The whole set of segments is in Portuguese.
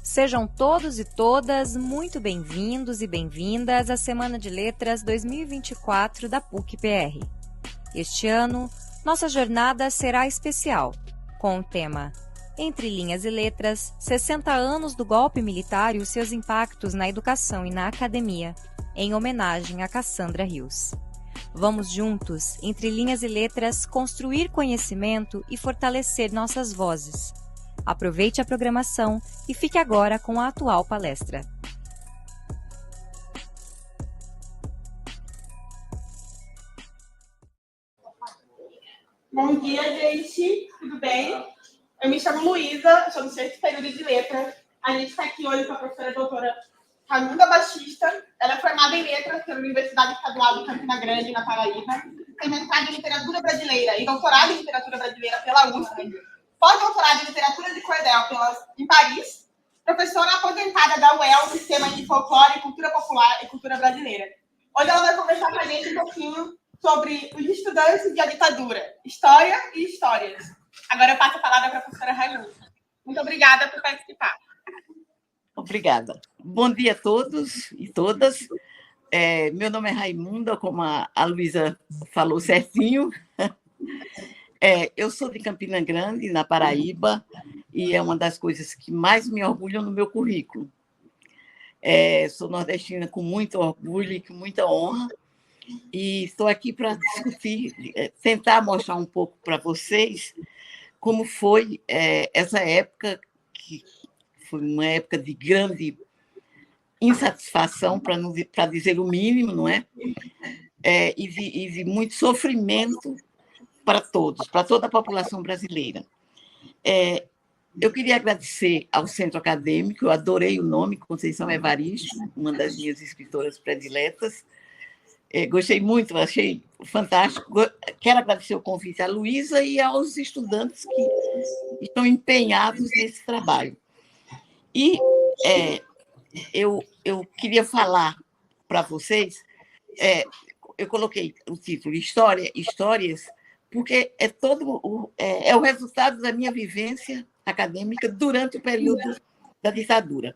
Sejam todos e todas muito bem-vindos e bem-vindas à Semana de Letras 2024 da PUC-PR. Este ano, nossa jornada será especial, com o tema Entre Linhas e Letras, 60 anos do golpe militar e os seus impactos na educação e na academia, em homenagem a Cassandra Rios. Vamos juntos, entre linhas e letras, construir conhecimento e fortalecer nossas vozes. Aproveite a programação e fique agora com a atual palestra. Bom dia, gente. Tudo bem? Eu me chamo Luísa, sou do sexto período de letras. A gente está aqui hoje com a professora doutora Raimunda Batista. Ela é formada em letras pela Universidade Estadual de Campina Grande, na Paraíba. Tem mestrado em literatura brasileira e doutorado em literatura brasileira pela USP. Pós-doutorado em literatura de cordel em Paris. Professora aposentada da UEL, Sistema de Folclore, Cultura Popular e Cultura Brasileira. Hoje ela vai conversar com a gente um pouquinho sobre os estudantes e a ditadura, história e histórias. Agora eu passo a palavra para a professora Raimunda. Muito obrigada por participar. Obrigada. Bom dia a todos e todas. Meu nome é Raimunda, como a Luísa falou certinho. Eu sou de Campina Grande, na Paraíba, e é uma das coisas que mais me orgulham no meu currículo. Sou nordestina com muito orgulho e com muita honra, e estou aqui para discutir, tentar mostrar um pouco para vocês como foi essa época, que foi uma época de grande insatisfação, para dizer o mínimo, não é? E de muito sofrimento para todos, para toda a população brasileira. Eu queria agradecer ao Centro Acadêmico, eu adorei o nome, Conceição Evaristo, uma das minhas escritoras prediletas. Gostei muito, achei fantástico. Quero agradecer o convite à Luísa e aos estudantes que estão empenhados nesse trabalho. E eu queria falar para vocês, eu coloquei o título Histórias, porque é o resultado da minha vivência acadêmica durante o período da ditadura.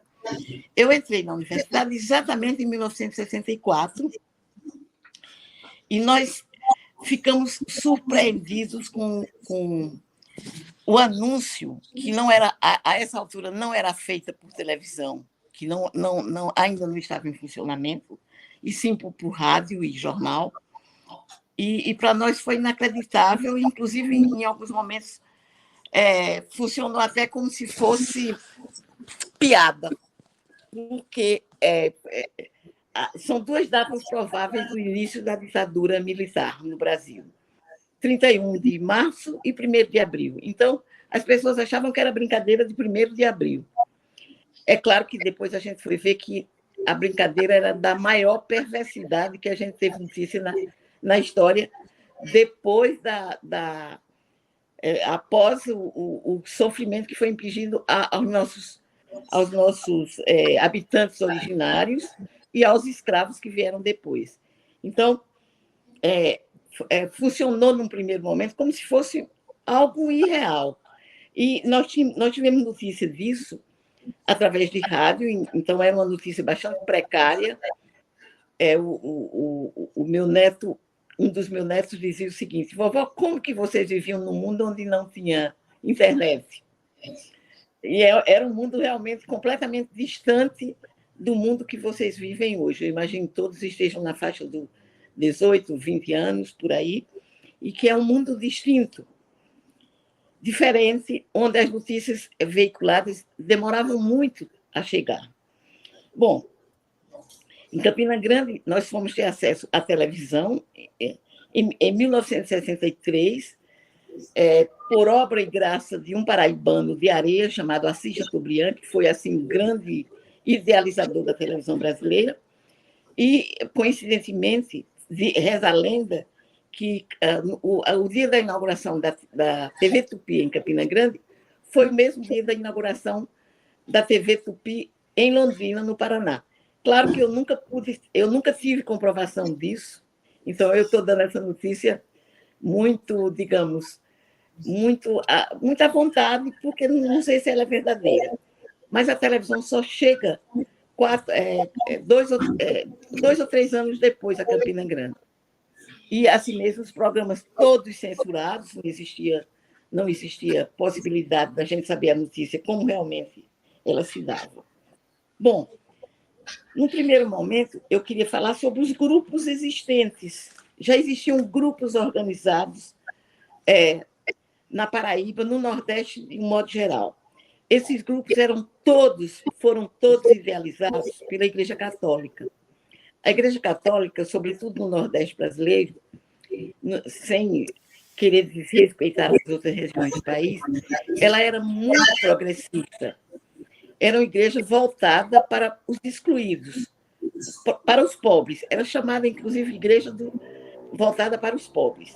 Eu entrei na universidade exatamente em 1964 e nós ficamos surpreendidos com o anúncio, que não era, a essa altura não era feita por televisão, que ainda não estava em funcionamento, e sim por rádio e jornal. E para nós foi inacreditável, inclusive em alguns momentos funcionou até como se fosse piada, porque são duas datas prováveis do início da ditadura militar no Brasil, 31 de março e 1º de abril. Então, as pessoas achavam que era brincadeira de 1º de abril. É claro que depois a gente foi ver que a brincadeira era da maior perversidade que a gente teve notícia na história, depois após o sofrimento que foi infligido aos nossos habitantes originários e aos escravos que vieram depois. Então, funcionou num primeiro momento como se fosse algo irreal. E nós tivemos notícia disso através de rádio, então era uma notícia bastante precária. O meu neto, um dos meus netos dizia o seguinte: vovó, como que vocês viviam num mundo onde não tinha internet? E era um mundo realmente completamente distante do mundo que vocês vivem hoje. Eu imagino que todos estejam na faixa dos 18, 20 anos, por aí, e que é um mundo distinto, diferente, onde as notícias veiculadas demoravam muito a chegar. Bom, em Campina Grande, nós fomos ter acesso à televisão em 1963, por obra e graça de um paraibano de Areia, chamado Assis Chateaubriand, que foi assim, um grande idealizador da televisão brasileira, e, coincidentemente, reza a lenda que o dia da inauguração da TV Tupi em Campina Grande foi o mesmo dia da inauguração da TV Tupi em Londrina, no Paraná. Claro que eu nunca tive comprovação disso, então eu estou dando essa notícia muito, digamos, muito à vontade, porque não sei se ela é verdadeira. mas a televisão só chega 2 ou 3 anos depois a Campina Grande. E, assim mesmo, os programas todos censurados, não existia possibilidade da gente saber a notícia como realmente ela se dava. Bom, no primeiro momento, eu queria falar sobre os grupos existentes. Já existiam grupos organizados na Paraíba, no Nordeste, de um modo geral. Esses grupos foram todos idealizados pela Igreja Católica. A Igreja Católica, sobretudo no Nordeste brasileiro, sem querer desrespeitar as outras regiões do país, ela era muito progressista. Era uma igreja voltada para os excluídos, para os pobres. Era chamada, inclusive, igreja voltada para os pobres.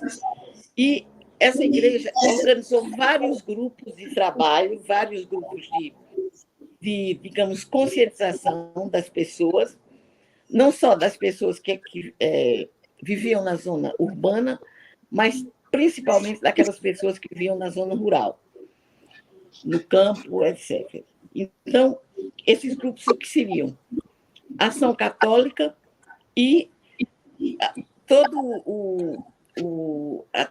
E essa igreja organizou vários grupos de trabalho, vários grupos de digamos, conscientização das pessoas, não só das pessoas que viviam na zona urbana, mas principalmente daquelas pessoas que viviam na zona rural, no campo, etc. Então, esses grupos o que seriam? Ação Católica e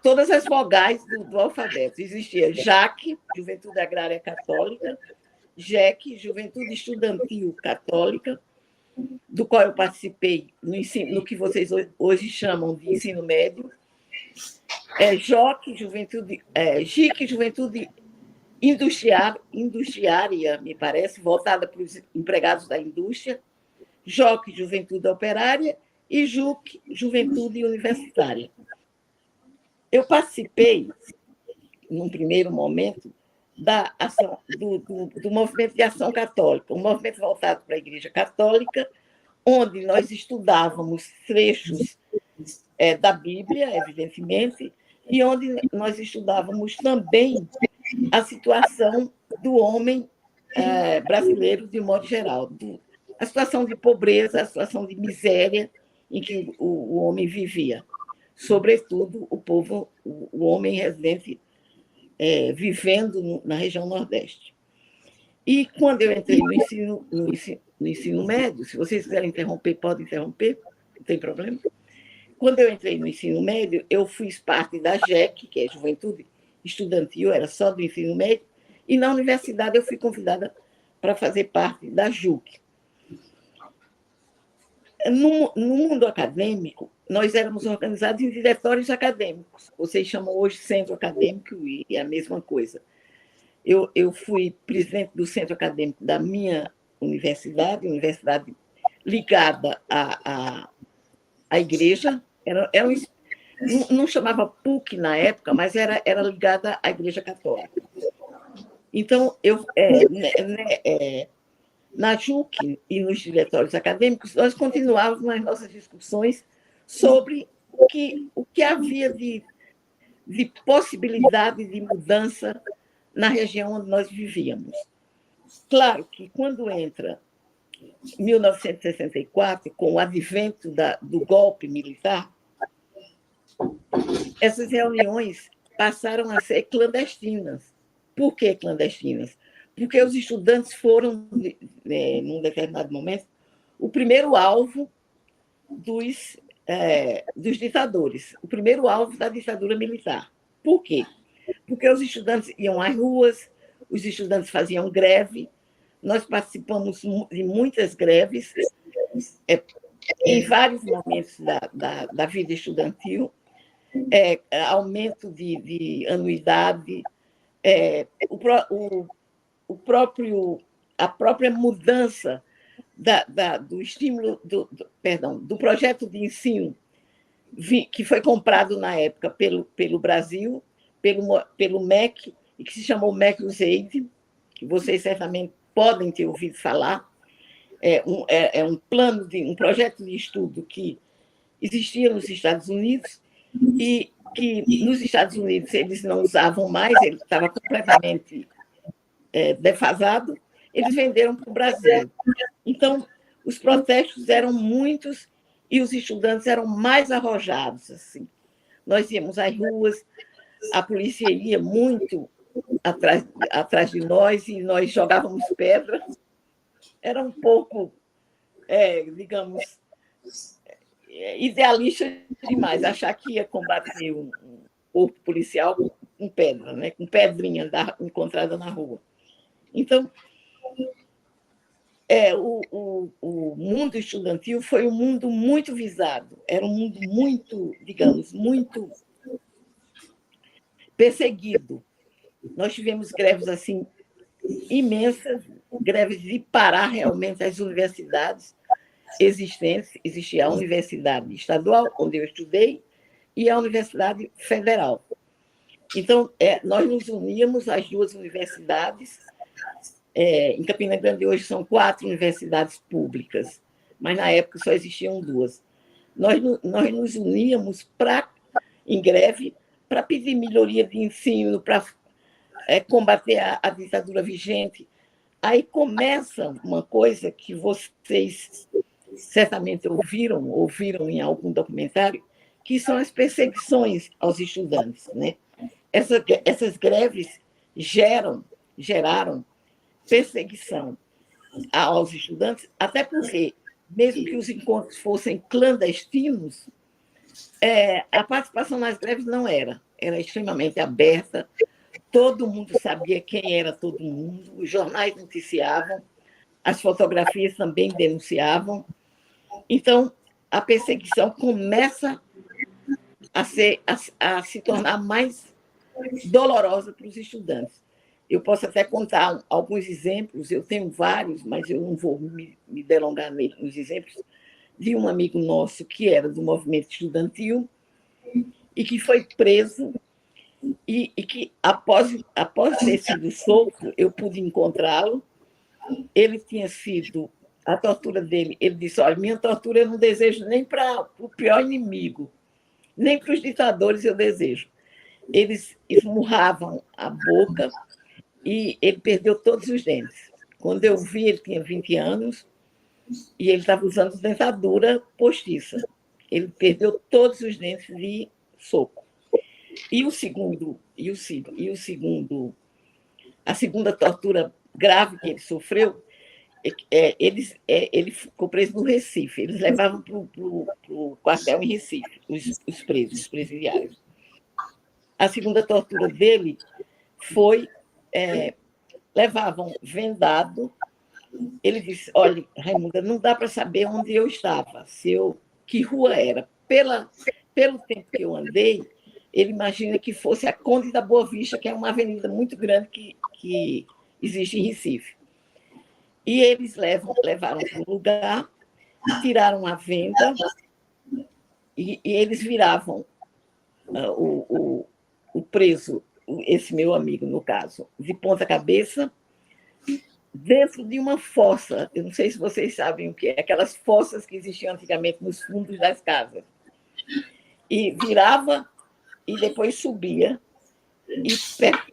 todas as vogais do alfabeto. Existia JAC, Juventude Agrária Católica, JEC, Juventude Estudantil Católica, do qual eu participei no que vocês hoje chamam de ensino médio, JOC, JIC, Juventude Industriária, me parece, voltada para os empregados da indústria, JOC, Juventude Operária, e JUC, Juventude Universitária. Eu participei, num primeiro momento, do movimento de ação católica, um movimento voltado para a Igreja Católica, onde nós estudávamos trechos da Bíblia, evidentemente, e onde nós estudávamos também a situação do homem brasileiro, de um modo geral, a situação de pobreza, a situação de miséria em que o homem vivia, sobretudo o homem residente vivendo na região Nordeste. E quando eu entrei no ensino médio, se vocês quiserem interromper, podem interromper, não tem problema. Quando eu entrei no ensino médio, eu fiz parte da JEC, que é Juventude Estudantil, era só do ensino médio, e na universidade eu fui convidada para fazer parte da JUC. No mundo acadêmico, nós éramos organizados em diretórios acadêmicos. Vocês chamam hoje centro acadêmico e é a mesma coisa. Eu fui presidente do centro acadêmico da minha universidade ligada à igreja. Não chamava PUC na época, mas era ligada à Igreja Católica. Então, na JUC e nos diretórios acadêmicos, nós continuávamos as nossas discussões sobre o que havia de possibilidade de mudança na região onde nós vivíamos. Claro que, quando entra 1964, com o advento do golpe militar, essas reuniões passaram a ser clandestinas. Por que clandestinas? Porque os estudantes foram, num determinado momento, o primeiro alvo dos ditadores, o primeiro alvo da ditadura militar. Por quê? Porque os estudantes iam às ruas, os estudantes faziam greve, nós participamos de muitas greves em vários momentos da vida estudantil, aumento de anuidade, a própria mudança do estímulo, do projeto de ensino, que foi comprado na época pelo Brasil, pelo MEC, e que se chamou MEC USAID, que vocês certamente podem ter ouvido falar. Um projeto de estudo que existia nos Estados Unidos e que nos Estados Unidos eles não usavam mais, ele estava completamente defasado, eles venderam para o Brasil. Então, os protestos eram muitos e os estudantes eram mais arrojados. Assim. Nós íamos às ruas, a polícia ia muito atrás de nós e nós jogávamos pedra. Era um pouco, digamos, idealista demais, achar que ia combater um corpo policial com pedra, né? Com pedrinha encontrada na rua. Então, o mundo estudantil foi um mundo muito visado, era um mundo muito, digamos, muito perseguido. Nós tivemos greves assim imensas, greves de parar realmente as universidades existentes. Existia a Universidade Estadual, onde eu estudei, e a Universidade Federal. Então, nós nos uníamos às duas universidades. Em Campina Grande, hoje, são 4 universidades públicas, mas na época só existiam 2. Nós nos uníamos em greve para pedir melhoria de ensino, para combater a ditadura vigente. Aí começa uma coisa que vocês certamente ouviram em algum documentário, que são as perseguições aos estudantes, né? Essas greves geraram perseguição aos estudantes, até porque, mesmo que os encontros fossem clandestinos, a participação nas greves não era extremamente aberta, todo mundo sabia quem era todo mundo, os jornais noticiavam, as fotografias também denunciavam. Então, a perseguição começa a se tornar mais dolorosa para os estudantes. Eu posso até contar alguns exemplos, eu tenho vários, mas eu não vou me delongar nos exemplos, de um amigo nosso que era do movimento estudantil e que foi preso e que, após ter sido solto, eu pude encontrá-lo. Ele tinha sido... A tortura dele, ele disse, olha, minha tortura eu não desejo nem para o pior inimigo, nem para os ditadores eu desejo. Eles esmurravam a boca e ele perdeu todos os dentes. Quando eu vi, ele tinha 20 anos e ele estava usando dentadura postiça. Ele perdeu todos os dentes de soco. A segunda tortura grave que ele sofreu, ele ficou preso no Recife. Eles levavam para o quartel em Recife, os presos, os presidiários. A segunda tortura dele foi... levavam vendado. Ele disse, olha, Raimunda, não dá para saber onde eu estava, que rua era. Pelo tempo que eu andei, ele imagina que fosse a Conde da Boa Vista, que é uma avenida muito grande que existe em Recife. E eles levaram para o lugar, tiraram a venda e eles viravam o preso, esse meu amigo, no caso, de ponta cabeça, dentro de uma fossa. Eu não sei se vocês sabem o que é, aquelas fossas que existiam antigamente nos fundos das casas. E virava e depois subia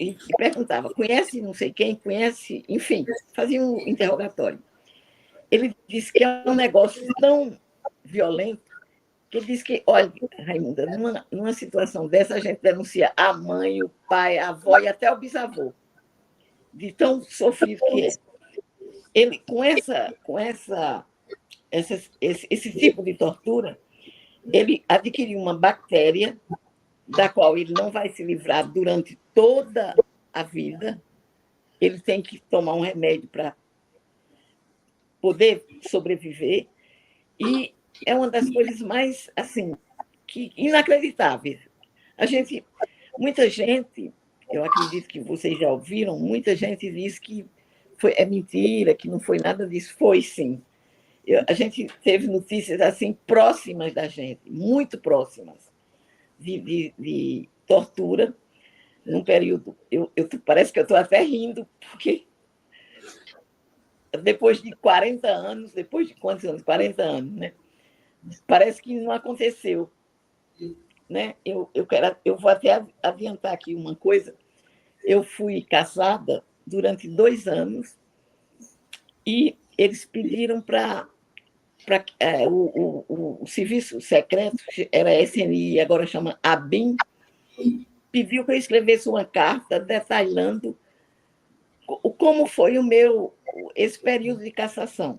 e perguntava, conhece não sei quem, conhece... Enfim, fazia um interrogatório. Ele disse que é um negócio tão violento que ele disse que, olha, Raimunda, numa situação dessa, a gente denuncia a mãe, o pai, a avó e até o bisavô, de tão sofrido que é. Ele, esse tipo de tortura, ele adquiriu uma bactéria da qual ele não vai se livrar durante toda a vida. Ele tem que tomar um remédio para poder sobreviver. E é uma das coisas mais, assim, inacreditáveis. Muita gente, eu acredito que vocês já ouviram, muita gente diz que é mentira, que não foi nada disso. Foi, sim. A gente teve notícias assim próximas da gente, muito próximas, de tortura, num período... Parece que eu estou até rindo, porque depois de 40 anos, depois de quantos anos? 40 anos, né? Parece que não aconteceu. Né? Eu vou até adiantar aqui uma coisa. Eu fui caçada durante 2 anos e eles pediram para o serviço secreto, era SNI, agora chama ABIN, pediu que eu escrevesse uma carta detalhando como foi esse período de cassação.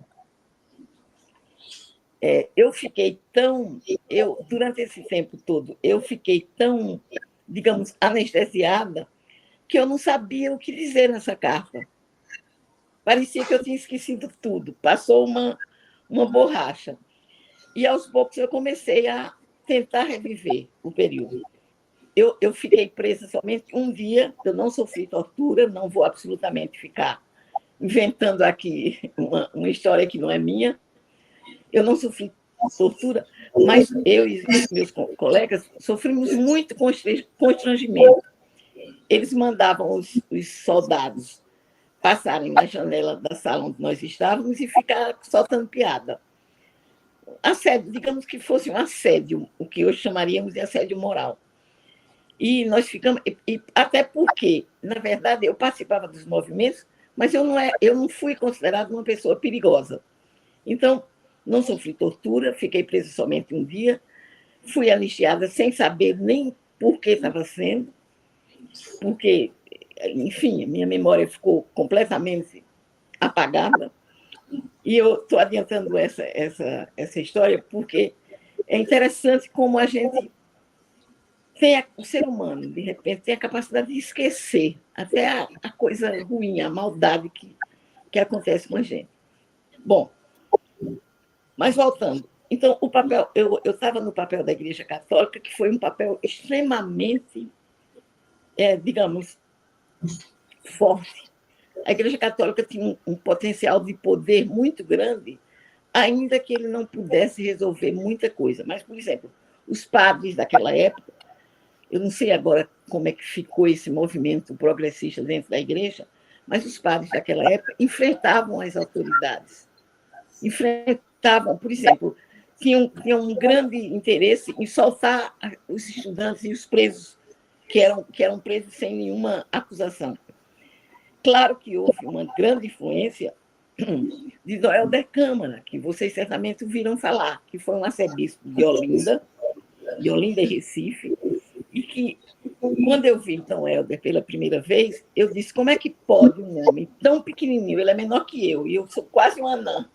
Durante esse tempo todo, eu fiquei tão, digamos, anestesiada, que eu não sabia o que dizer nessa carta. Parecia que eu tinha esquecido tudo, passou uma borracha. E, aos poucos, eu comecei a tentar reviver o período. Eu fiquei presa somente um dia, eu não sofri tortura, não vou absolutamente ficar inventando aqui uma história que não é minha. Eu não sofri tortura, mas eu e os meus colegas sofrimos muito constrangimento. Eles mandavam os soldados passarem na janela da sala onde nós estávamos e ficar soltando piada. Assédio, digamos que fosse um assédio, o que hoje chamaríamos de assédio moral. E nós ficamos... até porque, na verdade, eu participava dos movimentos, mas eu não fui considerada uma pessoa perigosa. Então, não sofri tortura, fiquei presa somente um dia, fui anistiada sem saber nem por que estava sendo, porque, enfim, a minha memória ficou completamente apagada. E eu estou adiantando essa história porque é interessante como a gente o ser humano, de repente, tem a capacidade de esquecer até a coisa ruim, a maldade que acontece com a gente. Bom, mas voltando. Então, eu estava no papel da Igreja Católica, que foi um papel extremamente, digamos, forte. A Igreja Católica tinha um potencial de poder muito grande, ainda que ele não pudesse resolver muita coisa. Mas, por exemplo, os padres daquela época, eu não sei agora como é que ficou esse movimento progressista dentro da Igreja, mas os padres daquela época enfrentavam as autoridades. Enfrentavam, por exemplo, tinham um grande interesse em soltar os estudantes e os presos, que eram presos sem nenhuma acusação. Claro que houve uma grande influência de Dom Helder Câmara, que vocês certamente ouviram falar, que foi um arcebispo de Olinda e Recife, e que, quando eu vi Dom Helder pela primeira vez, eu disse, como é que pode um homem tão pequenininho, ele é menor que eu, e eu sou quase uma anã,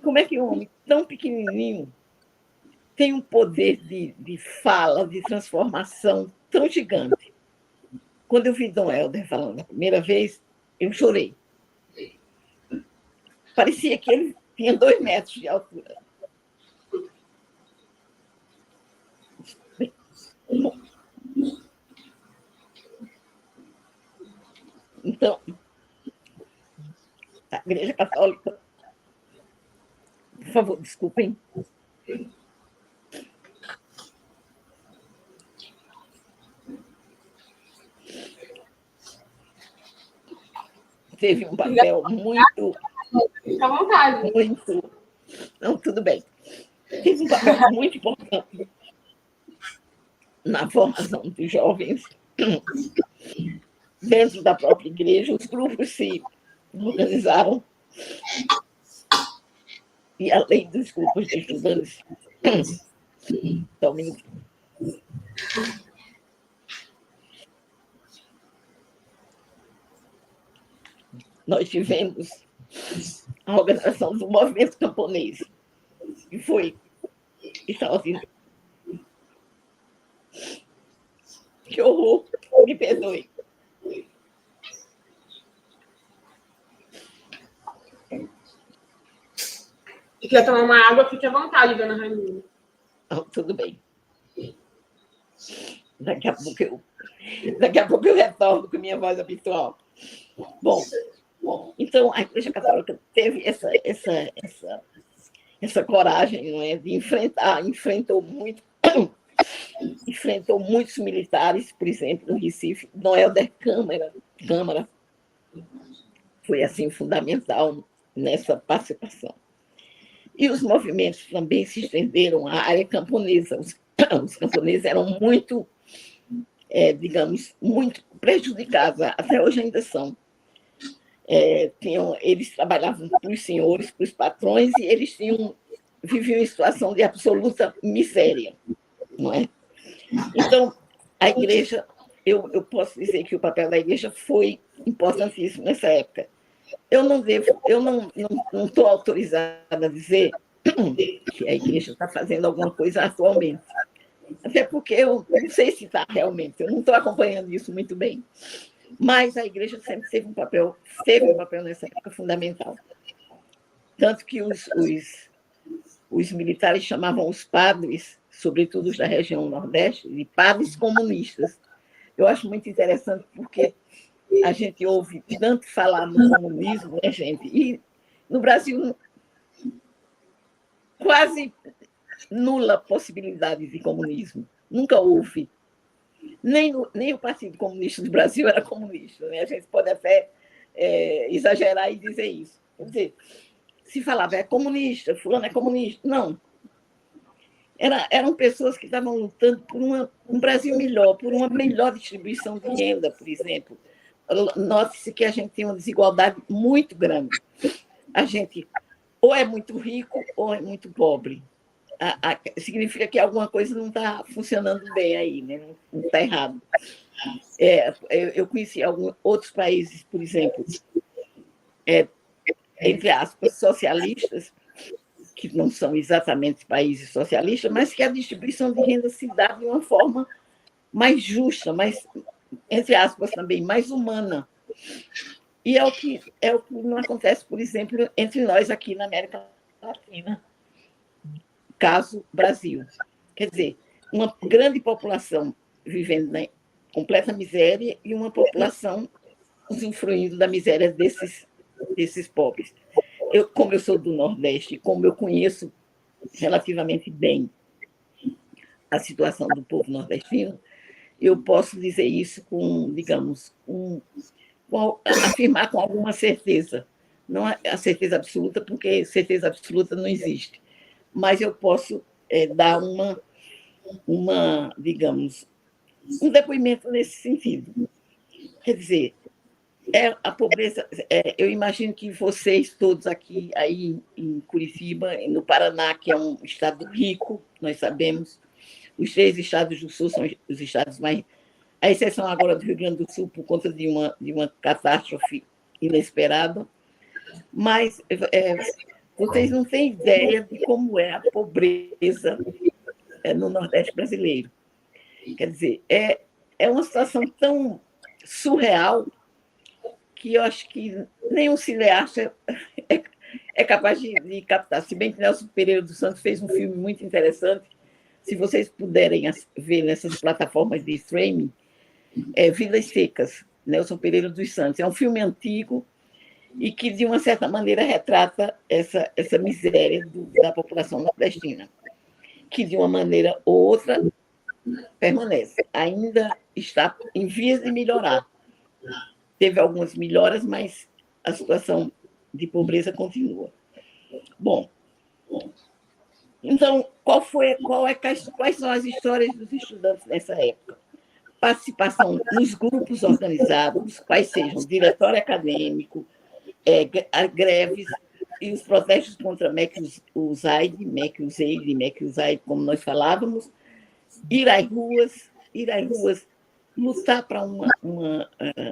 como é que um homem tão pequenininho tem um poder de fala, de transformação tão gigante? Quando eu vi Dom Helder falando a primeira vez, eu chorei. Parecia que ele tinha 2 metros de altura. Então, a Igreja Católica... Por favor, desculpem. Teve um papel muito... Fica à vontade. Muito... Não, tudo bem. Teve um papel muito importante na formação dos jovens. Dentro da própria igreja, os grupos se organizaram. E, além dos grupos de estudantes... Só um minuto. Nós tivemos a organização do movimento camponês, que foi extraordinário. Que horror, me perdoe. Se quiser tomar uma água, fique à vontade, dona Raimunda. Tudo bem. Daqui a pouco eu retorno com a minha voz habitual. Bom, então a Igreja Católica teve essa coragem, não é, de enfrentou muitos militares, por exemplo, no Recife. Dom Helder Câmara foi assim fundamental nessa participação. E os movimentos também se estenderam à área camponesa. Os camponeses eram muito, digamos, muito prejudicados, até hoje ainda são. Eles trabalhavam para os senhores, para os patrões, e eles viviam em situação de absoluta miséria, não é? Então, a igreja, eu posso dizer que o papel da igreja foi importantíssimo nessa época. Eu não estou autorizada a dizer que a igreja está fazendo alguma coisa atualmente. Até porque eu não sei se está realmente, eu não estou acompanhando isso muito bem. Mas a igreja sempre teve um papel nessa época fundamental. Tanto que os militares chamavam os padres, sobretudo os da região Nordeste, de padres comunistas. Eu acho muito interessante porque a gente ouve tanto falar no comunismo, né, gente? E no Brasil, quase nula possibilidade de comunismo. Nunca houve. Nem o Partido Comunista do Brasil era comunista. Né? A gente pode até exagerar e dizer isso. Quer dizer, se falava é comunista, fulano é comunista. Não. Eram pessoas que estavam lutando por um Brasil melhor, por uma melhor distribuição de renda, por exemplo. Note-se que a gente tem uma desigualdade muito grande. A gente ou é muito rico ou é muito pobre. Significa que alguma coisa não está funcionando bem aí, né? Não está errado. Eu conheci outros países, por exemplo, entre aspas, socialistas, que não são exatamente países socialistas, mas que a distribuição de renda se dá de uma forma mais justa, mais, entre aspas, também mais humana. E é o que não acontece, por exemplo, entre nós aqui na América Latina, caso Brasil. Quer dizer, uma grande população vivendo na completa miséria e uma população usufruindo da miséria desses pobres. Como eu sou do Nordeste, como eu conheço relativamente bem a situação do povo nordestino, eu posso dizer isso com, digamos, afirmar com alguma certeza. Não a certeza absoluta, porque certeza absoluta não existe. Mas eu posso dar digamos, um depoimento nesse sentido. Quer dizer, a pobreza. Eu imagino que vocês todos aqui, aí em Curitiba, no Paraná, que é um estado rico, nós sabemos, os 3 estados do Sul são os estados mais. A exceção agora do Rio Grande do Sul, por conta de uma catástrofe inesperada, mas vocês não têm ideia de como é a pobreza no Nordeste brasileiro. Quer dizer, é uma situação tão surreal que eu acho que nenhum cineasta é capaz de captar. Se bem que Nelson Pereira dos Santos fez um filme muito interessante, se vocês puderem ver nessas plataformas de streaming, Vidas Secas, Nelson Pereira dos Santos. É um filme antigo e que, de uma certa maneira, retrata essa miséria da população nordestina, que, de uma maneira ou outra, permanece. Ainda está em vias de melhorar. Teve algumas melhoras, mas a situação de pobreza continua. Bom, então, quais são as histórias dos estudantes nessa época? Participação nos grupos organizados, quais sejam diretório acadêmico, greves e os protestos contra MEC-USAID, MEC-USAID, como nós falávamos, ir às ruas, lutar para uma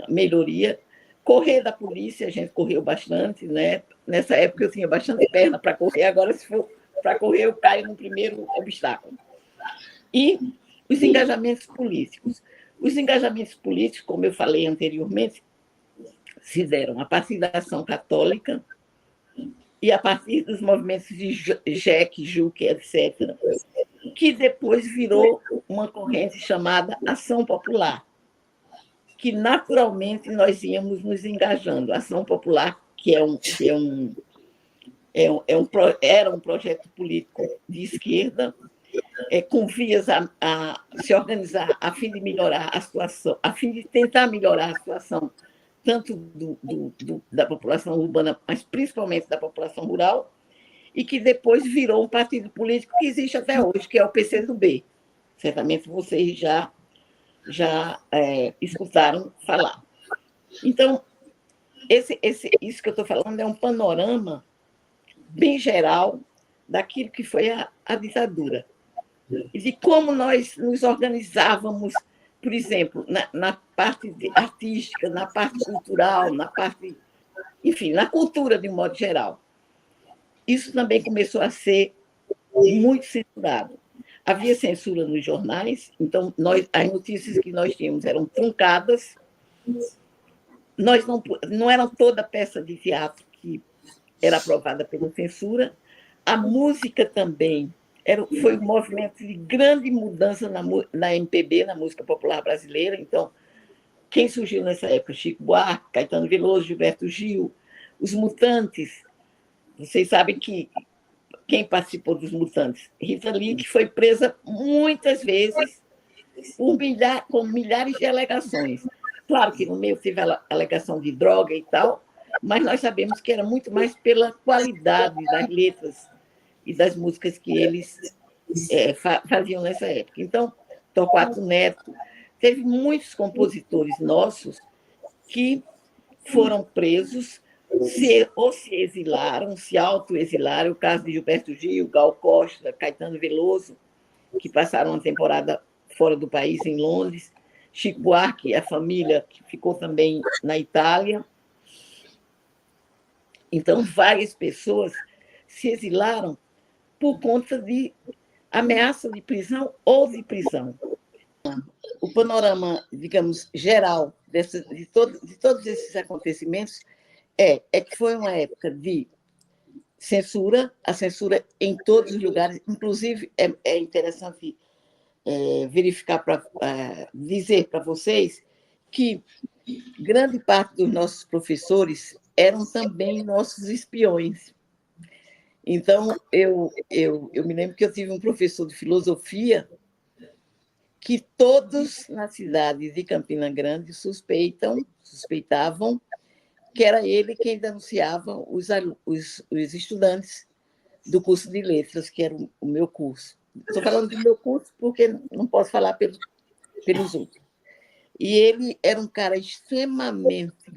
melhoria, correr da polícia, a gente correu bastante, né? Nessa época eu tinha bastante perna para correr, agora se for para correr eu caio no primeiro obstáculo. E os engajamentos políticos. Os engajamentos políticos, como eu falei anteriormente, se deram a partir da ação católica e a partir dos movimentos de JEC, JUC, etc., que depois virou uma corrente chamada Ação Popular, que naturalmente nós íamos nos engajando. Ação Popular, que era um projeto político de esquerda, com vias a se organizar a fim de melhorar a situação, a fim de tentar melhorar a situação tanto da população urbana, mas principalmente da população rural, e que depois virou um partido político que existe até hoje, que é o PCdoB. Certamente vocês já escutaram falar. Então, isso que eu estou falando é um panorama bem geral daquilo que foi a ditadura. E de como nós nos organizávamos por exemplo, na parte artística, na parte cultural, na parte, enfim, na cultura de um modo geral. Isso também começou a ser muito censurado. Havia censura nos jornais, então as notícias que nós tínhamos eram truncadas. Não era toda peça de teatro que era aprovada pela censura. A música também foi um movimento de grande mudança na MPB, na música popular brasileira. Então, quem surgiu nessa época? Chico Buarque, Caetano Veloso, Gilberto Gil, os Mutantes. Vocês sabem que quem participou dos Mutantes? Rita Lee, que foi presa muitas vezes com milhares de alegações. Claro que no meio teve a alegação de droga e tal, mas nós sabemos que era muito mais pela qualidade das letras e das músicas que eles faziam nessa época. Então, Torquato Neto, teve muitos compositores nossos que foram presos, ou se exilaram, se autoexilaram, o caso de Gilberto Gil, Gal Costa, Caetano Veloso, que passaram uma temporada fora do país, em Londres, Chico Buarque, a família, que ficou também na Itália. Então, várias pessoas se exilaram por conta de ameaça de prisão ou de prisão. O panorama, digamos, geral de todos esses acontecimentos é que foi uma época de censura, a censura em todos os lugares, inclusive é interessante verificar, dizer para vocês que grande parte dos nossos professores eram também nossos espiões. Então, eu me lembro que eu tive um professor de filosofia que todos na cidade de Campina Grande suspeitavam que era ele quem denunciava os estudantes do curso de letras, que era o meu curso. Estou falando do meu curso porque não posso falar pelos outros. E ele era um cara extremamente,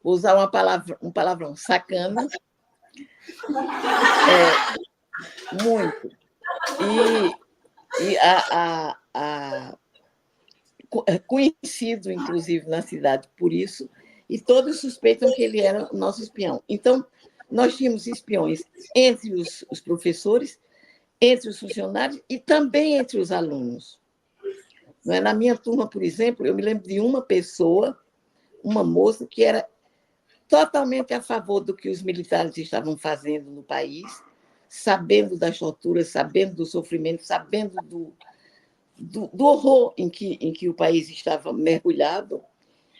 vou usar um palavrão, sacana, muito. E conhecido, inclusive, na cidade por isso, e todos suspeitam que ele era o nosso espião. Então, nós tínhamos espiões entre os professores, entre os funcionários e também entre os alunos. Na minha turma, por exemplo, eu me lembro de uma pessoa, uma moça, que era totalmente a favor do que os militares estavam fazendo no país, sabendo das torturas, sabendo do sofrimento, sabendo do horror em que o país estava mergulhado,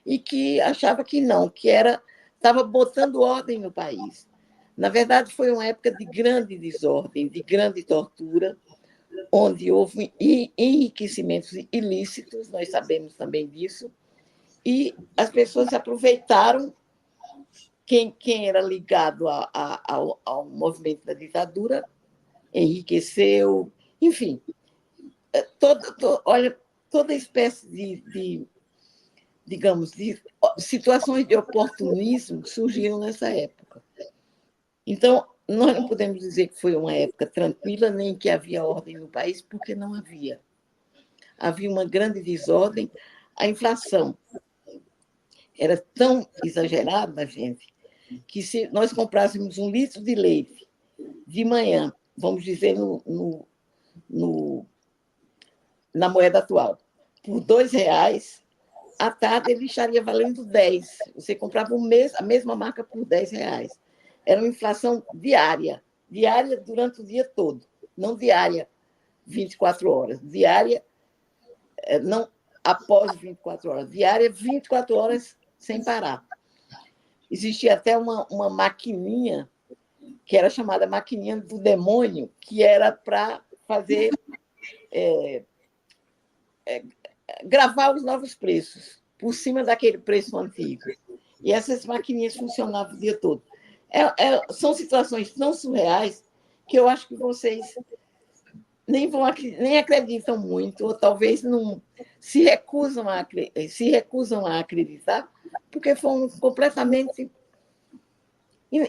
e que achava que não, que estava botando ordem no país. Na verdade, foi uma época de grande desordem, de grande tortura, onde houve enriquecimentos ilícitos, nós sabemos também disso, e as pessoas aproveitaram quem era ligado ao movimento da ditadura, enriqueceu, enfim, olha, toda espécie digamos, de situações de oportunismo surgiram nessa época. Então, nós não podemos dizer que foi uma época tranquila, nem que havia ordem no país, porque não havia. Havia uma grande desordem. A inflação era tão exagerada, gente, que se nós comprássemos 1 litro de leite de manhã, vamos dizer, na moeda atual, por R$2, à tarde ele estaria valendo 10. Você comprava a mesma marca por R$10. Era uma inflação diária durante o dia todo, não diária 24 horas, diária não após 24 horas, diária 24 horas sem parar. Existia até uma maquininha, que era chamada maquininha do demônio, que era para fazer gravar os novos preços por cima daquele preço antigo. E essas maquininhas funcionavam o dia todo. São situações tão surreais que eu acho que vocês nem acreditam muito, ou talvez não se recusam a acreditar, porque foram completamente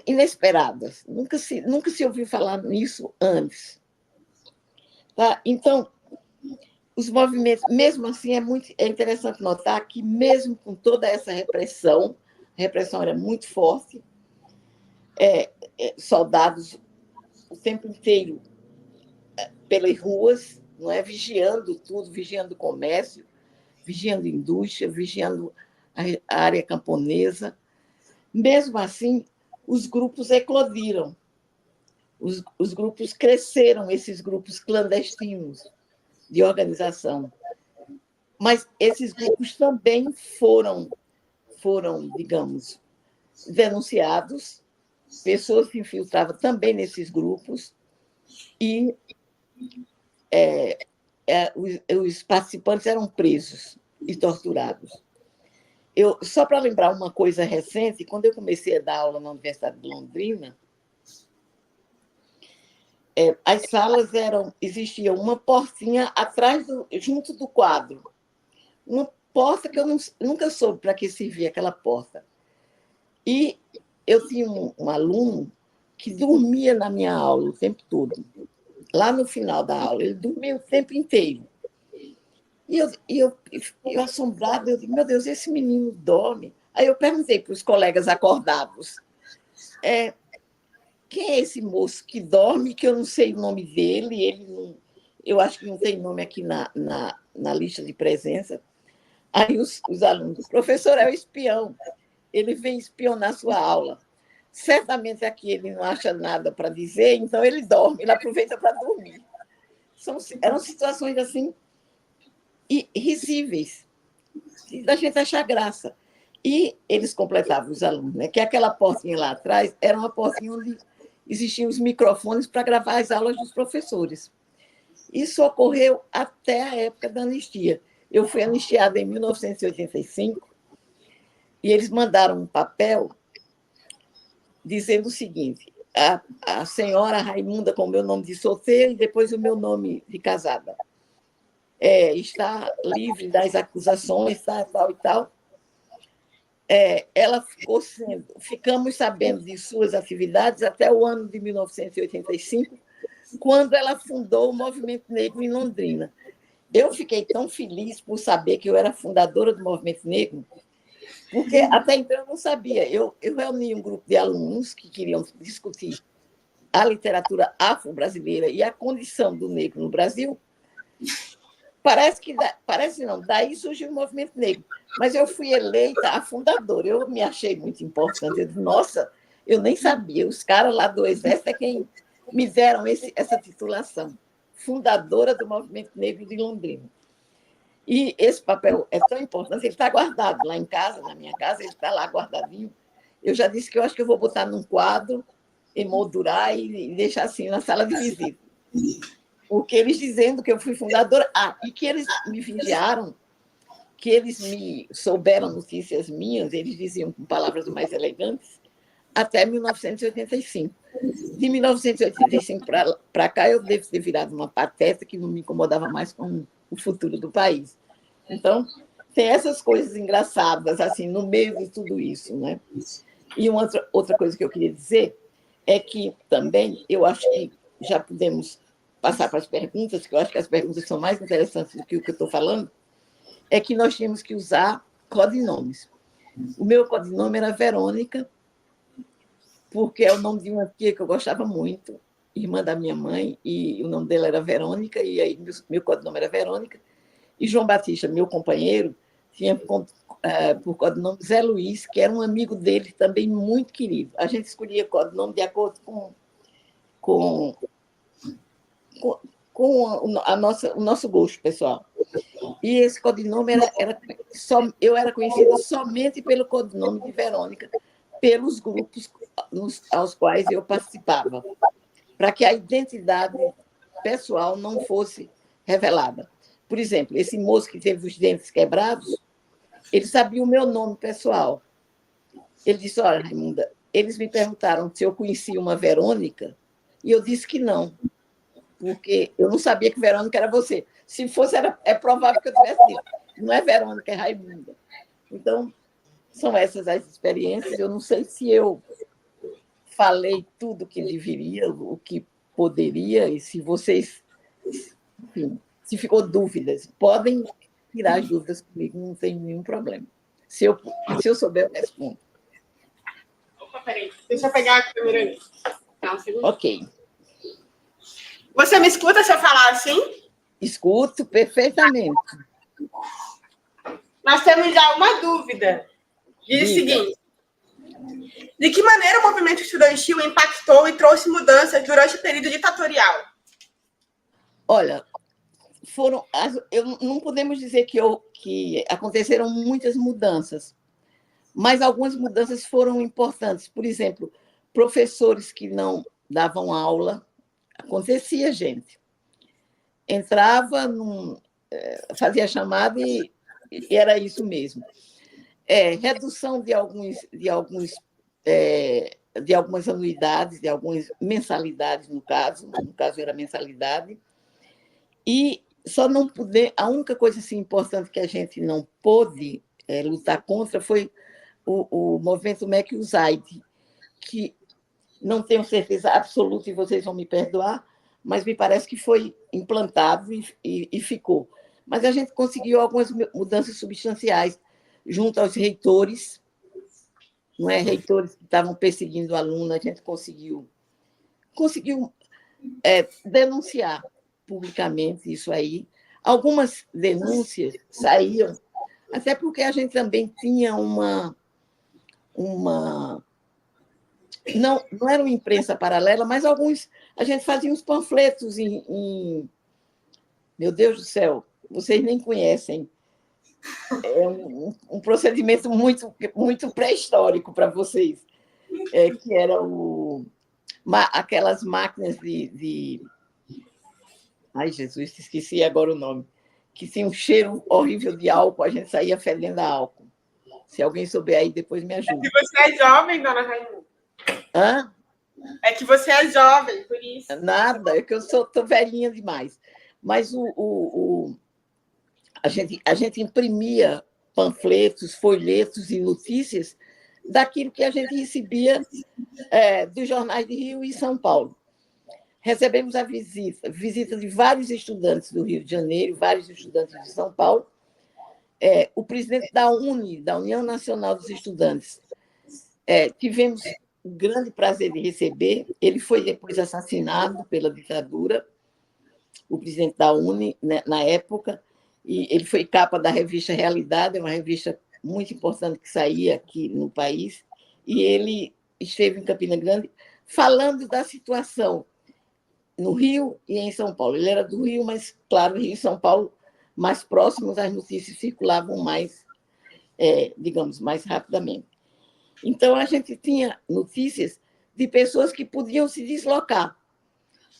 inesperadas. Nunca se ouviu falar nisso antes. Tá? Então, os movimentos, mesmo assim, é interessante notar que, mesmo com toda essa repressão, a repressão era muito forte, soldados o tempo inteiro pelas ruas, não é, vigiando tudo, vigiando o comércio, vigiando a indústria, vigiando a área camponesa. Mesmo assim, os grupos eclodiram, os grupos cresceram, esses grupos clandestinos de organização. Mas esses grupos também foram, digamos, denunciados, pessoas se infiltravam também nesses grupos e os participantes eram presos e torturados. Só para lembrar uma coisa recente, quando eu comecei a dar aula na Universidade de Londrina, as salas existia uma portinha atrás, junto do quadro, uma porta que eu nunca soube para que servia aquela porta. E eu tinha um aluno que dormia na minha aula o tempo todo. Lá no final da aula, ele dormia o tempo inteiro. E eu assombrada, eu digo, meu Deus, esse menino dorme. Aí eu perguntei para os colegas acordados, quem é esse moço que dorme, que eu não sei o nome dele, eu acho que não tem nome aqui na lista de presença. Aí os alunos, o professor é o espião, ele vem espionar sua aula. Certamente aqui ele não acha nada para dizer, então ele dorme, ele aproveita para dormir. Eram situações assim risíveis, da gente achar graça. E eles completavam, os alunos, né, que aquela portinha lá atrás era uma portinha onde existiam os microfones para gravar as aulas dos professores. Isso ocorreu até a época da anistia. Eu fui anistiada em 1985 e eles mandaram um papel dizendo o seguinte: a senhora Raimunda, com o meu nome de solteira e depois o meu nome de casada, está livre das acusações, tal e tal. Ela ficamos sabendo de suas atividades até o ano de 1985, quando ela fundou o Movimento Negro em Londrina. Eu fiquei tão feliz por saber que eu era fundadora do Movimento Negro, porque até então eu não sabia. Eu reuni um grupo de alunos que queriam discutir a literatura afro-brasileira e a condição do negro no Brasil. Parece não, daí surgiu o Movimento Negro. Mas eu fui eleita a fundadora, eu me achei muito importante. Eu disse, nossa, eu nem sabia, os caras lá do Exército é quem me deram essa titulação, fundadora do Movimento Negro de Londrina. E esse papel é tão importante, ele está guardado lá em casa, na minha casa, ele está lá guardadinho. Eu já disse que eu acho que eu vou botar num quadro, emoldurar e deixar assim na sala de visita. Porque eles dizendo que eu fui fundadora, e que eles me vigiaram, que eles me souberam notícias minhas, eles diziam com palavras mais elegantes, até 1985. De 1985 para cá, eu devo ter virado uma pateta que não me incomodava mais com o futuro do país. Então, tem essas coisas engraçadas, assim, no meio de tudo isso, né? E uma outra coisa que eu queria dizer é que também, eu acho que já podemos passar para as perguntas, que eu acho que as perguntas são mais interessantes do que o que eu estou falando, é que nós tínhamos que usar codinomes. O meu codinome era Verônica, porque é o nome de uma tia que eu gostava muito, irmã da minha mãe, e o nome dela era Verônica, e aí meu codinome era Verônica. E João Batista, meu companheiro, tinha por codinome Zé Luiz, que era um amigo dele também muito querido. A gente escolhia codinome de acordo com o nosso gosto pessoal. E esse codinome eu era conhecida somente pelo codinome de Verônica, pelos grupos aos quais eu participava, para que a identidade pessoal não fosse revelada. Por exemplo, esse moço que teve os dentes quebrados, ele sabia o meu nome pessoal. Ele disse, olha, Raimunda, eles me perguntaram se eu conhecia uma Verônica, e eu disse que não, porque eu não sabia que Verônica era você. Se fosse, é provável que eu tivesse dito. Não é Verônica, é Raimunda. Então, são essas as experiências. Eu não sei se eu falei tudo o que deveria, o que poderia, e se vocês, enfim, Se ficou dúvidas, podem tirar as dúvidas comigo, não tem nenhum problema. Se eu souber, eu respondo. Opa, peraí. Deixa eu pegar a câmera ali. Tá, um segundo. Ok. Você me escuta se eu falar assim? Escuto perfeitamente. Nós temos já uma dúvida. Diz o seguinte: de que maneira o movimento estudantil impactou e trouxe mudanças durante o período ditatorial? Olha, não podemos dizer que aconteceram muitas mudanças, mas algumas mudanças foram importantes. Por exemplo, professores que não davam aula, acontecia, gente. Entrava, fazia chamada e era isso mesmo. Redução de algumas anuidades, de algumas mensalidades, no caso era mensalidade, e só não poder. A única coisa assim, importante que a gente não pôde lutar contra foi o movimento MEC USAID, que não tenho certeza absoluta, e vocês vão me perdoar, mas me parece que foi implantado e ficou. Mas a gente conseguiu algumas mudanças substanciais junto aos reitores, não é? Reitores que estavam perseguindo o aluno, a gente conseguiu denunciar publicamente isso aí. Algumas denúncias saíam, até porque a gente também tinha uma não era uma imprensa paralela, mas a gente fazia uns panfletos meu Deus do céu, vocês nem conhecem. É um procedimento muito, muito pré-histórico para vocês, que era aquelas máquinas Ai, Jesus, esqueci agora o nome. Que tinha um cheiro horrível de álcool, a gente saía fedendo a álcool. Se alguém souber aí, depois me ajuda. É que você é jovem, dona Raimunda. Hã? É que você é jovem, por isso. Nada, é que eu estou velhinha demais. Mas a gente imprimia panfletos, folhetos e notícias daquilo que a gente recebia dos jornais de Rio e São Paulo. Recebemos a visita de vários estudantes do Rio de Janeiro, vários estudantes de São Paulo. O presidente da UNE, da União Nacional dos Estudantes, tivemos o grande prazer de receber. Ele foi depois assassinado pela ditadura, o presidente da UNE, né, na época, e ele foi capa da revista Realidade, uma revista muito importante que saía aqui no país, e ele esteve em Campina Grande falando da situação no Rio e em São Paulo. Ele era do Rio, mas, claro, Rio e São Paulo, mais próximos, as notícias circulavam mais, digamos, mais rapidamente. Então, a gente tinha notícias de pessoas que podiam se deslocar,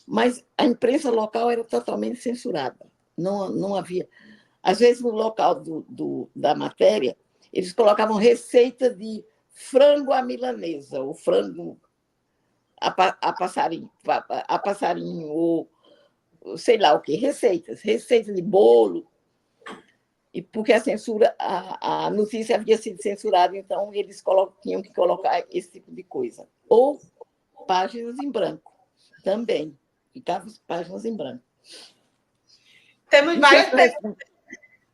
mas a imprensa local era totalmente censurada. Não havia. Às vezes, no local da matéria, eles colocavam receita de frango à milanesa, ou frango a passarinho, ou sei lá o quê, receita de bolo, e porque a notícia havia sido censurada, então eles tinham que colocar esse tipo de coisa. Ou páginas em branco, também, ficavam páginas em branco. Temos várias perguntas.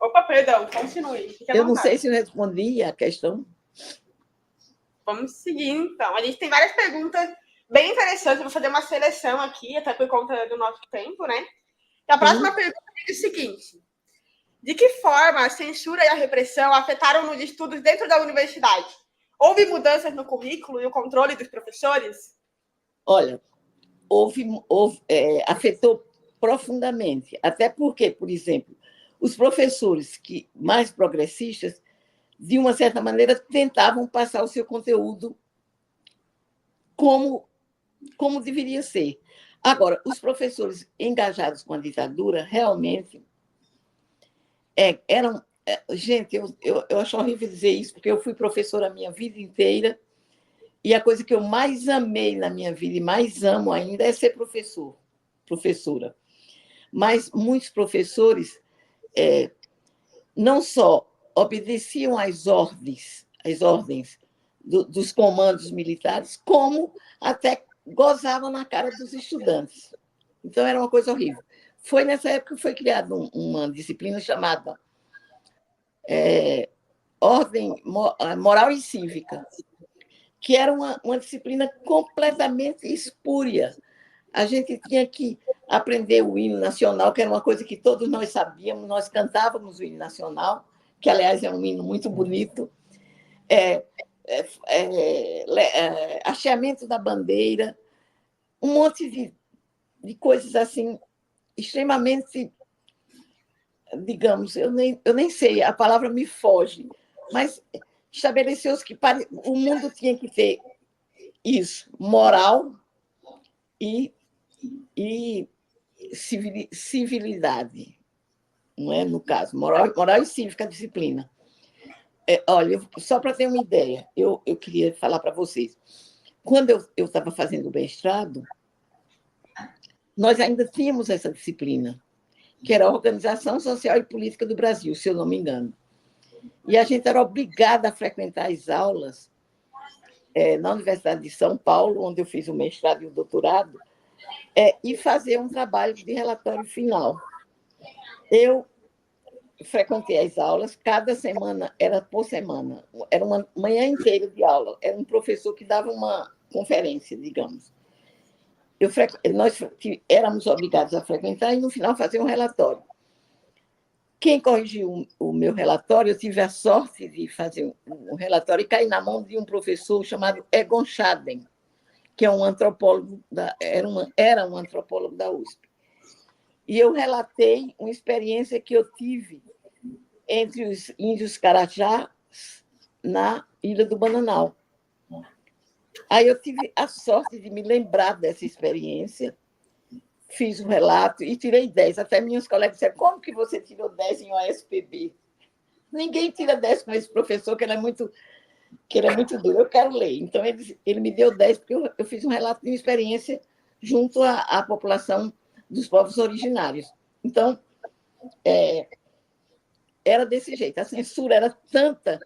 Opa, perdão, continue. Eu não sei se eu respondi a questão. Vamos seguir, então. A gente tem várias perguntas bem interessantes. Eu vou fazer uma seleção aqui, até por conta do nosso tempo, né? E a próxima pergunta é o seguinte: de que forma a censura e a repressão afetaram nos estudos dentro da universidade? Houve mudanças no currículo e o controle dos professores? Olha, afetou profundamente. Até porque, por exemplo, os professores mais progressistas, de uma certa maneira, tentavam passar o seu conteúdo como deveria ser. Agora, os professores engajados com a ditadura realmente eram... Gente, eu acho horrível dizer isso, porque eu fui professora a minha vida inteira, e a coisa que eu mais amei na minha vida, e mais amo ainda, é ser professora. Mas muitos professores não só obedeciam às ordens dos comandos militares, como até gozavam na cara dos estudantes. Então, era uma coisa horrível. Foi nessa época que foi criada uma disciplina chamada Moral e Cívica, que era uma disciplina completamente espúria. A gente tinha que aprender o hino nacional, que era uma coisa que todos nós sabíamos, nós cantávamos o hino nacional, que, aliás, é um hino muito bonito, hasteamento da bandeira, um monte de coisas assim, extremamente, digamos, eu nem sei, a palavra me foge, mas estabeleceu-se que o mundo tinha que ter isso, moral e civilidade, não é? No caso, moral e cívica, disciplina. Olha, só para ter uma ideia, eu queria falar para vocês. Quando eu estava fazendo o mestrado, nós ainda tínhamos essa disciplina, que era a Organização Social e Política do Brasil, se eu não me engano. E a gente era obrigada a frequentar as aulas na Universidade de São Paulo, onde eu fiz o mestrado e o doutorado, e fazer um trabalho de relatório final. Eu frequentei as aulas, cada semana, era por semana, era uma manhã inteira de aula, era um professor que dava uma conferência, digamos. Nós éramos obrigados a frequentar e, no final, fazer um relatório. Quem corrigiu o meu relatório, eu tive a sorte de fazer um relatório e cair na mão de um professor chamado Egon Schaden, que é um antropólogo, era um antropólogo da USP. E eu relatei uma experiência que eu tive entre os índios Carajás na Ilha do Bananal. Aí eu tive a sorte de me lembrar dessa experiência, fiz o relato e tirei 10. Até minhas colegas disseram, como que você tirou 10 em OSPB? Ninguém tira 10 com esse professor, que ele é muito duro. Eu quero ler. Então, ele me deu 10, porque eu fiz um relato de uma experiência junto à população dos povos originários. Então, era desse jeito. A censura era tanta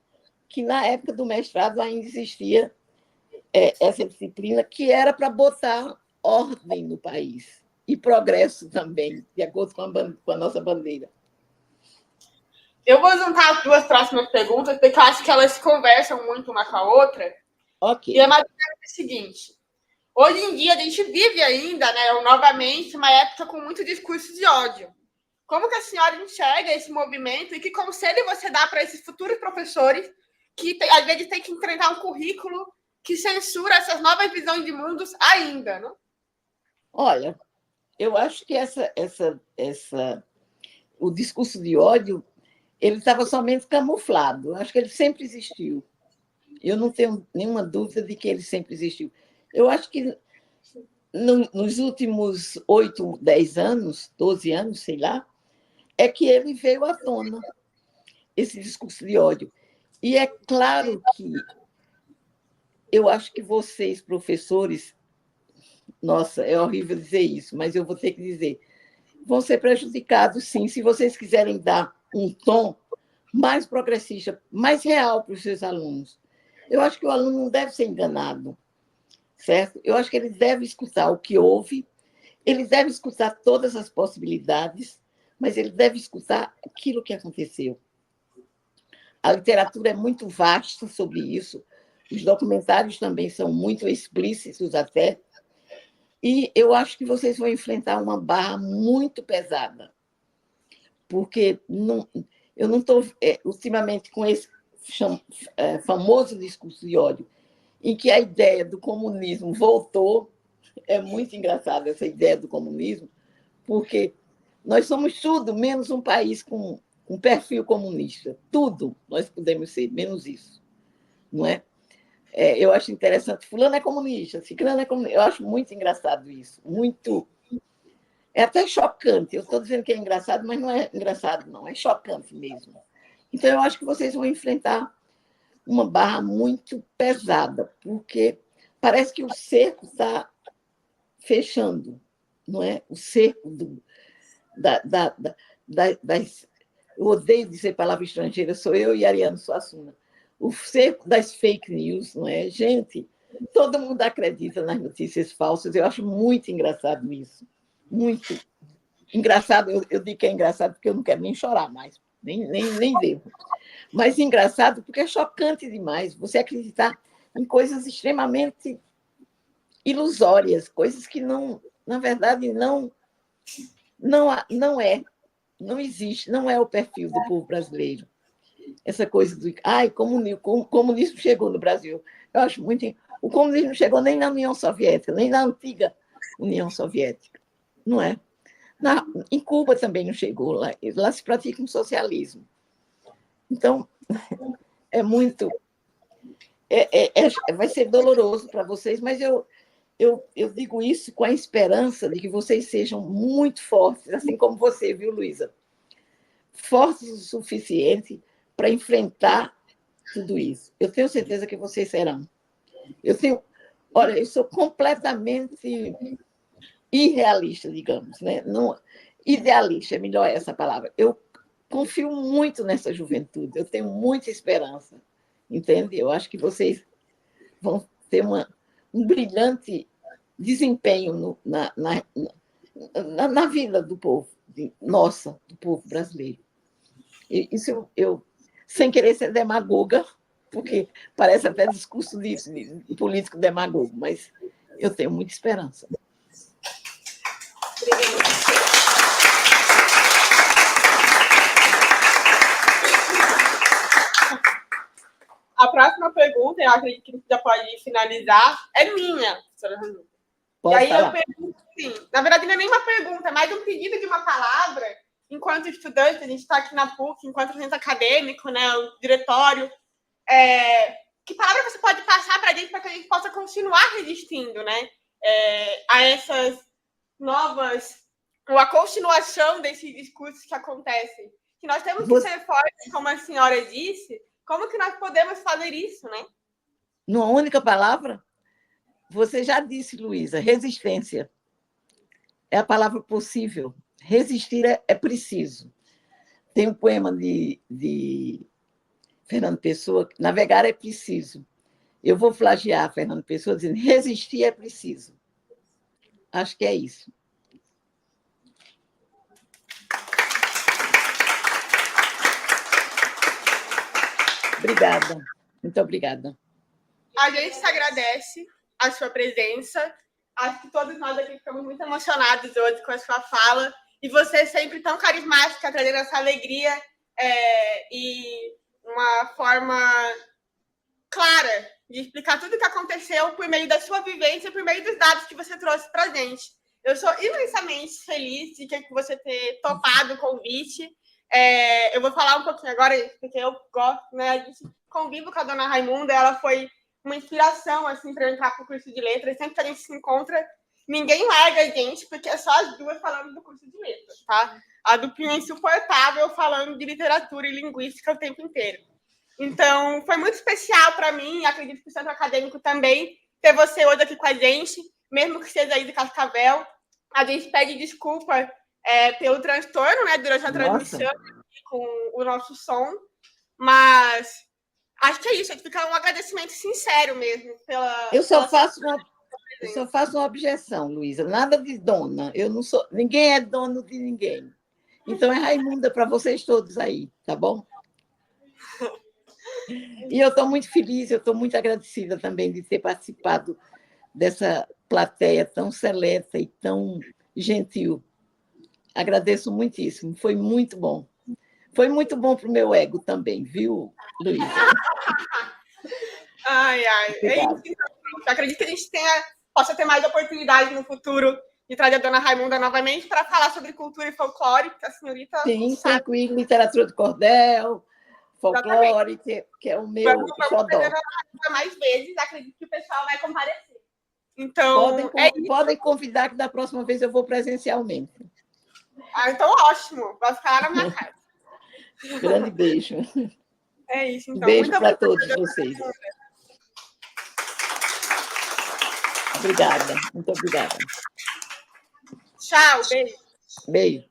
que, na época do mestrado, ainda existia essa disciplina, que era para botar ordem no país e progresso também, de acordo com a nossa bandeira. Eu vou juntar as duas próximas perguntas, porque eu acho que elas conversam muito uma com a outra. Ok. E a mais é o seguinte: hoje em dia a gente vive ainda, novamente, uma época com muito discurso de ódio. Como que a senhora enxerga esse movimento e que conselho você dá para esses futuros professores que, às vezes, têm que enfrentar um currículo que censura essas novas visões de mundos ainda, não? Olha, eu acho que o discurso de ódio ele estava somente camuflado. Eu acho que ele sempre existiu. Eu não tenho nenhuma dúvida de que ele sempre existiu. Eu acho que nos últimos 8, 10 anos, 12 anos, sei lá, é que ele veio à tona, esse discurso de ódio. E é claro que eu acho que vocês, professores, nossa, é horrível dizer isso, mas eu vou ter que dizer, vão ser prejudicados, sim, se vocês quiserem dar um tom mais progressista, mais real para os seus alunos. Eu acho que o aluno não deve ser enganado, certo? Eu acho que ele deve escutar o que houve, ele deve escutar todas as possibilidades, mas ele deve escutar aquilo que aconteceu. A literatura é muito vasta sobre isso, os documentários também são muito explícitos até, e eu acho que vocês vão enfrentar uma barra muito pesada, porque eu não estou, ultimamente, com esse famoso discurso de ódio, em que a ideia do comunismo voltou. É muito engraçado essa ideia do comunismo, porque nós somos tudo menos um país com um perfil comunista. Tudo nós podemos ser, menos isso. Não é? Eu acho interessante. Fulano é comunista, ciclano é comunista. Eu acho muito engraçado isso. Muito. É até chocante. Eu estou dizendo que é engraçado, mas não é engraçado, não. É chocante mesmo. Então, eu acho que vocês vão enfrentar uma barra muito pesada, porque parece que o cerco está fechando, não é? O cerco das... Eu odeio dizer palavra estrangeira, sou eu e Ariano Suassuna. O cerco das fake news, não é? Gente, todo mundo acredita nas notícias falsas. Eu acho muito engraçado isso. Muito. Engraçado, eu digo que é engraçado porque eu não quero nem chorar mais, nem devo. Mas engraçado porque é chocante demais você acreditar em coisas extremamente ilusórias, coisas que não, na verdade, não existe, não é o perfil do povo brasileiro. Essa coisa do o comunismo chegou no Brasil. Eu acho muito. O comunismo não chegou nem na União Soviética, nem na antiga União Soviética, não é? Em Cuba também não chegou, lá se pratica um socialismo. Então, é muito. Vai ser doloroso para vocês, mas eu digo isso com a esperança de que vocês sejam muito fortes, assim como você, viu, Luísa? Fortes o suficiente para enfrentar tudo isso. Eu tenho certeza que vocês serão. Olha, eu sou completamente irrealista, digamos, né? Não, idealista, é melhor essa palavra. Eu confio muito nessa juventude, eu tenho muita esperança, entende? Eu acho que vocês vão ter um brilhante desempenho na vida do povo, do povo brasileiro. Isso sem querer ser demagoga, porque parece até discurso de político demagogo, mas eu tenho muita esperança. A próxima pergunta, eu acredito que já pode finalizar, é minha, professora Ranu. E aí eu pergunto assim, na verdade não é nem uma pergunta, é mais um pedido de uma palavra. Enquanto estudante, a gente está aqui na PUC, enquanto agente acadêmico, né, o diretório, que palavra você pode passar para a gente para que a gente possa continuar resistindo, né, a essas novas, ou a continuação desses discursos que acontecem? Que nós temos que ser fortes, como a senhora disse. Como que nós podemos fazer isso, né? Numa única palavra? Você já disse, Luísa, resistência. É a palavra possível. Resistir é preciso. Tem um poema de Fernando Pessoa, navegar é preciso. Eu vou plagiar Fernando Pessoa dizendo, resistir é preciso. Acho que é isso. Obrigada. Muito obrigada. A gente se agradece a sua presença. Acho que todos nós aqui ficamos muito emocionados hoje com a sua fala. E você sempre tão carismática, trazendo essa alegria e uma forma clara de explicar tudo o que aconteceu por meio da sua vivência, por meio dos dados que você trouxe para a gente. Eu sou imensamente feliz de que você ter topado o convite. Eu vou falar um pouquinho agora, porque eu gosto, né? A gente convive com a dona Raimunda, ela foi uma inspiração assim, para eu entrar para o curso de letras. Sempre que a gente se encontra, ninguém larga a gente, porque é só as duas falando do curso de letras, tá? A duplinha insuportável falando de literatura e linguística o tempo inteiro. Então, foi muito especial para mim, acredito que o centro acadêmico também, ter você hoje aqui com a gente, mesmo que seja aí de Cascavel. A gente pede desculpa pelo transtorno, né, durante a transmissão com o nosso som, mas acho que é isso, a gente fica um agradecimento sincero mesmo pela. Eu só faço uma objeção, Luísa, nada de dona. Eu não sou, ninguém é dono de ninguém. Então é Raimunda para vocês todos aí, tá bom? E eu estou muito feliz, eu estou muito agradecida também de ter participado dessa plateia tão seleta e tão gentil. Agradeço muitíssimo, foi muito bom. Foi muito bom para o meu ego também, viu, Luísa? Ai. É isso. Eu acredito que a gente possa ter mais oportunidade no futuro de trazer a dona Raimunda novamente para falar sobre cultura e folclore, que a senhorita. Sim, sem incluir literatura de cordel, folclore, que é o meu xodó. Mais vezes, acredito que o pessoal vai comparecer. Então, podem convidar, que da próxima vez eu vou presencialmente. Então, ótimo. Vai ficar lá na minha casa. Grande beijo. É isso, então. Beijo para todos vocês. Obrigada, muito obrigada. Tchau, beijo. Beijo.